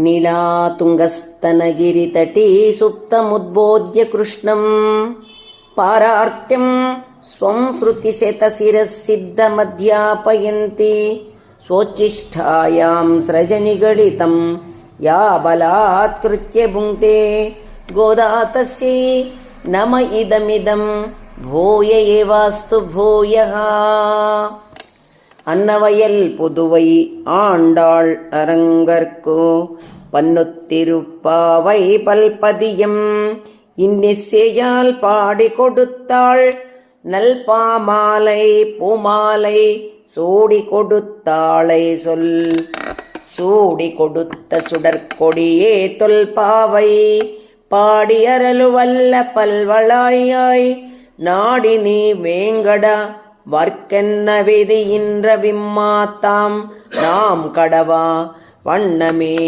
नीलातुङ्गस्तनगिरितटी सुप्तमुद्बोध्य कृष्णं पारार्त्यं स्वं श्रुतिशतशिरःसिद्धमध्यापयन्ति स्वोच्छिष्टायां स्रजनिगलितं या बलात्कृत्य भुङ्क्ते गोदा तस्यै नम इदमिदं भूय एवास्तु भूयः. அன்னவயல் புதுவை ஆண்டாள் அரங்கற்கு பன்னுத்திருப்பாவை பல்பதியம் இன்னிசையால் பாடி கொடுத்தாள் நல்பாமாலை பூமாலை சூடி கொடுத்தாளை சொல். சூடி கொடுத்த சுடற்கொடியே தொல்பாவை பாடி அருளுவல்ல பல்வளாயாய் நாடி நீ வேங்கடா வர்க்கென்ன விதியின்ற விம்மாத்தாம் நாம் கடவா வண்ணமே.